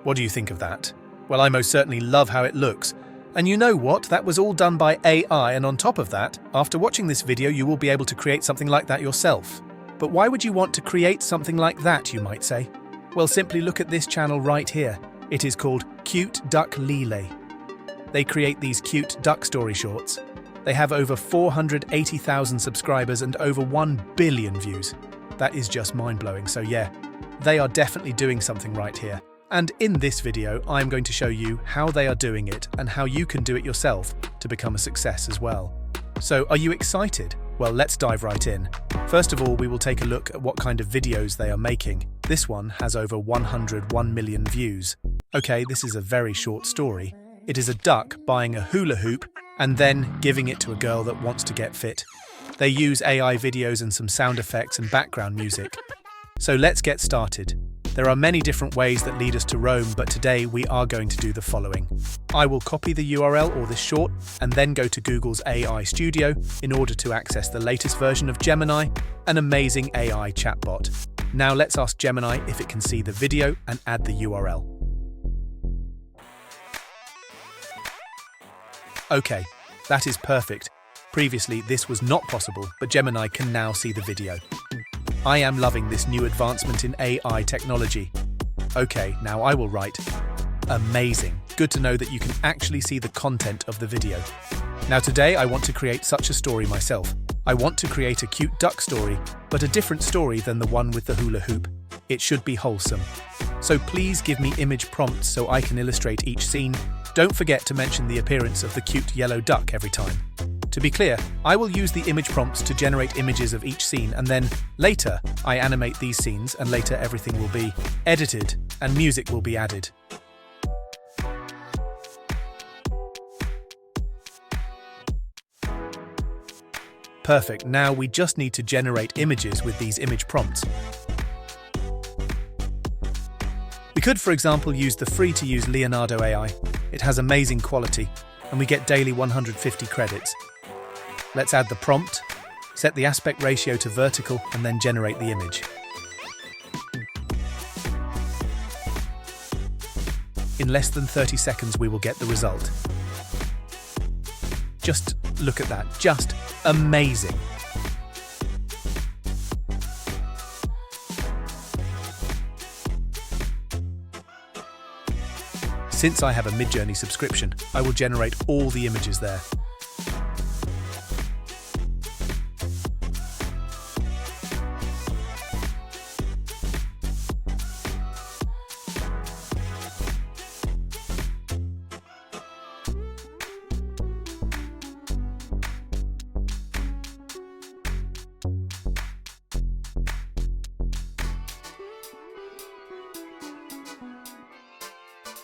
What do you think of that? Well, I most certainly love how it looks. And you know what? That was all done by AI, and on top of that, after watching this video, you will be able to create something like that yourself. But why would you want to create something like that, you might say? Well, simply look at this channel right here. It is called Cute Duck Lele. They create these cute duck story shorts. They have over 480,000 subscribers and over 1 billion views. That is just mind-blowing, so yeah, they are definitely doing something right here. And in this video, I'm going to show you how they are doing it and how you can do it yourself to become a success as well. So, are you excited? Well, let's dive right in. First of all, we will take a look at what kind of videos they are making. This one has over 101 million views. Okay, this is a very short story. It is a duck buying a hula hoop and then giving it to a girl that wants to get fit. They use AI videos and some sound effects and background music. So let's get started. There are many different ways that lead us to Rome, but today we are going to do the following. I will copy the URL or this short and then go to Google's AI Studio in order to access the latest version of Gemini, an amazing AI chatbot. Now let's ask Gemini if it can see the video and add the URL. Okay, that is perfect. Previously, this was not possible, but Gemini can now see the video. I am loving this new advancement in AI technology. Okay, now I will write. Amazing. Good to know that you can actually see the content of the video. Now today I want to create such a story myself. I want to create a cute duck story, but a different story than the one with the hula hoop. It should be wholesome. So please give me image prompts so I can illustrate each scene. Don't forget to mention the appearance of the cute yellow duck every time. To be clear, I will use the image prompts to generate images of each scene, and then later I animate these scenes, and later everything will be edited and music will be added. Perfect, now we just need to generate images with these image prompts. We could, for example, use the free-to-use Leonardo AI. It has amazing quality, and we get daily 150 credits. Let's add the prompt, set the aspect ratio to vertical, and then generate the image. In less than 30 seconds, we will get the result. Just look at that, just amazing. Since I have a Midjourney subscription, I will generate all the images there.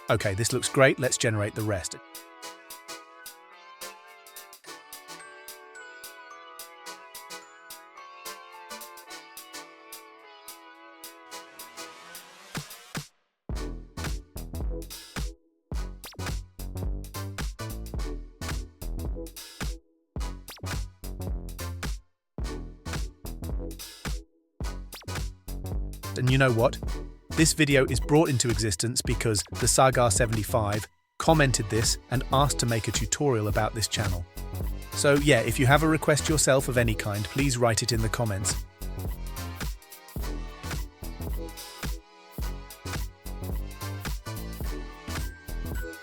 Okay, this looks great. Let's generate the rest. And you know what? This video is brought into existence because the Sagar75 commented this and asked to make a tutorial about this channel. So yeah, if you have a request yourself of any kind, please write it in the comments.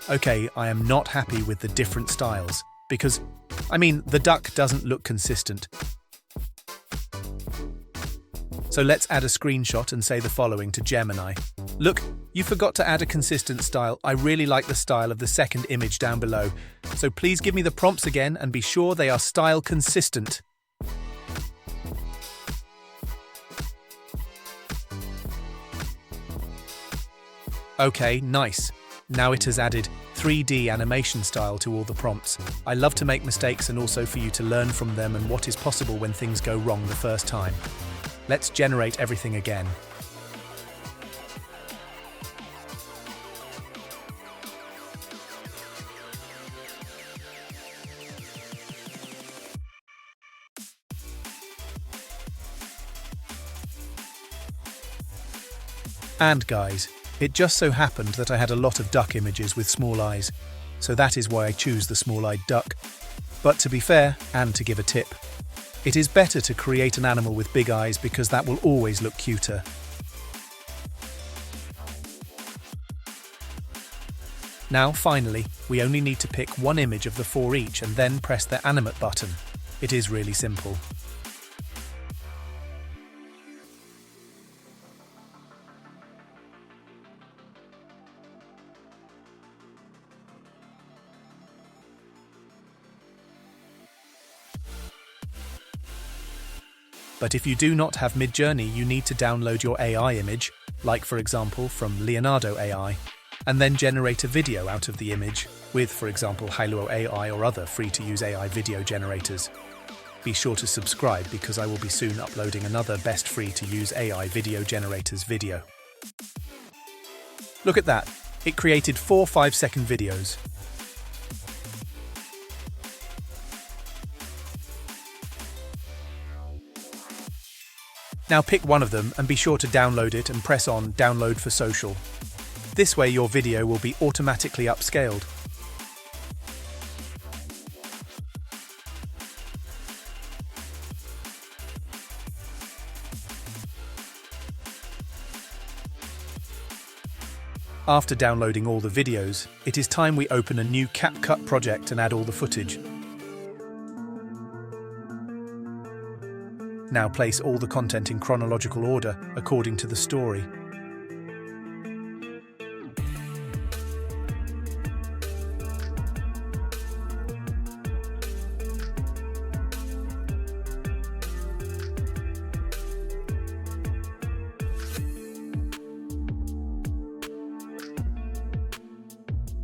Okay, I am not happy with the different styles because, the duck doesn't look consistent. So let's add a screenshot and say the following to Gemini. Look, you forgot to add a consistent style. I really like the style of the second image down below. So please give me the prompts again and be sure they are style consistent. Okay, nice. Now it has added 3D animation style to all the prompts. I love to make mistakes and also for you to learn from them and what is possible when things go wrong the first time. Let's generate everything again. And guys, It just so happened that I had a lot of duck images with small eyes, so that is why I choose the small-eyed duck. But to be fair, and to give a tip, it is better to create an animal with big eyes because that will always look cuter. Now, finally, we only need to pick one image of the 4 each and then press the animate button. It is really simple. But if you do not have Midjourney, you need to download your AI image, like for example from Leonardo AI, and then generate a video out of the image with, for example, Hailuo AI or other free-to-use AI video generators. Be sure to subscribe because I will be soon uploading another best free-to-use AI video generators video. Look at that, it created 4 5-second videos. Now pick one of them and be sure to download it and press on Download for Social. This way your video will be automatically upscaled. After downloading all the videos, it is time we open a new CapCut project and add all the footage. Now place all the content in chronological order according to the story.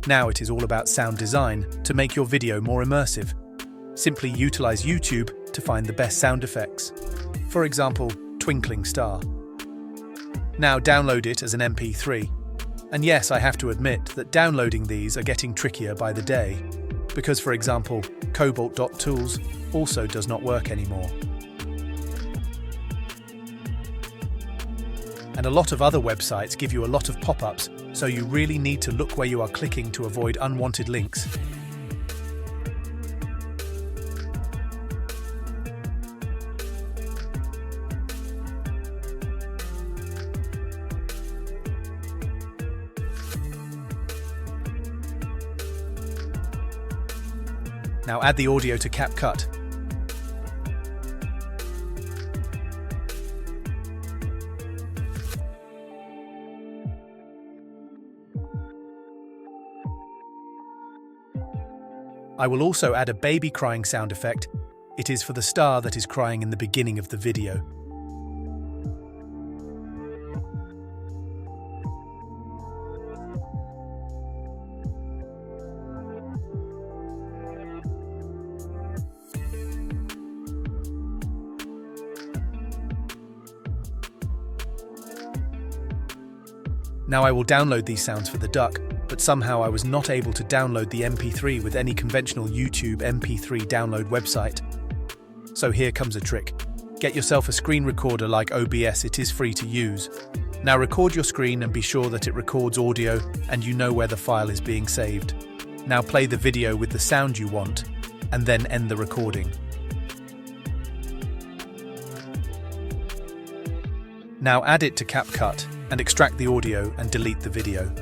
Now it is all about sound design to make your video more immersive. Simply utilize YouTube to find the best sound effects. For example, Twinkling Star. Now download it as an MP3. And yes, I have to admit that downloading these are getting trickier by the day, because for example, Cobalt.tools also does not work anymore. And a lot of other websites give you a lot of pop-ups, so you really need to look where you are clicking to avoid unwanted links. Now add the audio to CapCut. I will also add a baby crying sound effect. It is for the star that is crying in the beginning of the video. Now I will download these sounds for the duck, but somehow I was not able to download the MP3 with any conventional YouTube MP3 download website. So here comes a trick. Get yourself a screen recorder like OBS, it is free to use. Now record your screen and be sure that it records audio and you know where the file is being saved. Now play the video with the sound you want, and then end the recording. Now add it to CapCut and extract the audio and delete the video.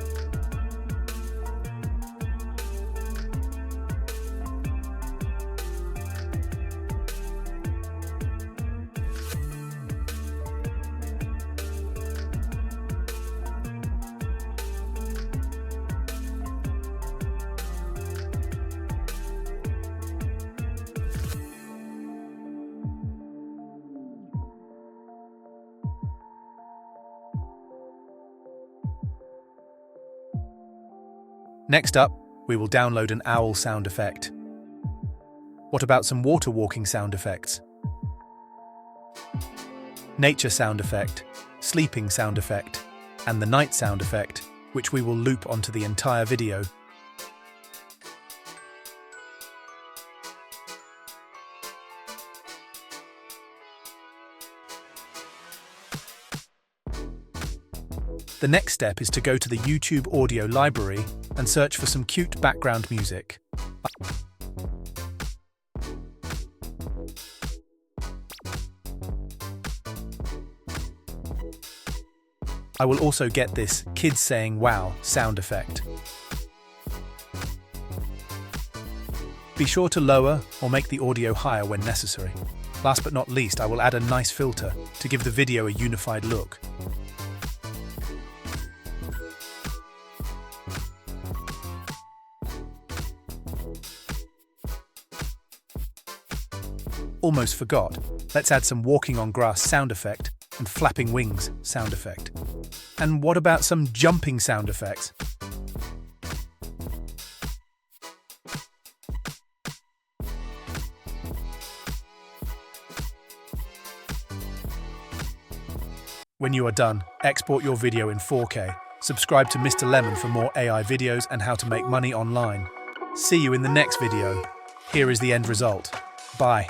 Next up, we will download an owl sound effect. What about some water walking sound effects? Nature sound effect, sleeping sound effect, and the night sound effect, which we will loop onto the entire video. The next step is to go to the YouTube audio library and search for some cute background music. I will also get this kids saying wow sound effect. Be sure to lower or make the audio higher when necessary. Last but not least, I will add a nice filter to give the video a unified look. Almost forgot. Let's add some walking on grass sound effect and flapping wings sound effect. And what about some jumping sound effects? When you are done, export your video in 4K. Subscribe to Mr. Lemon for more AI videos and how to make money online. See you in the next video. Here is the end result. Bye.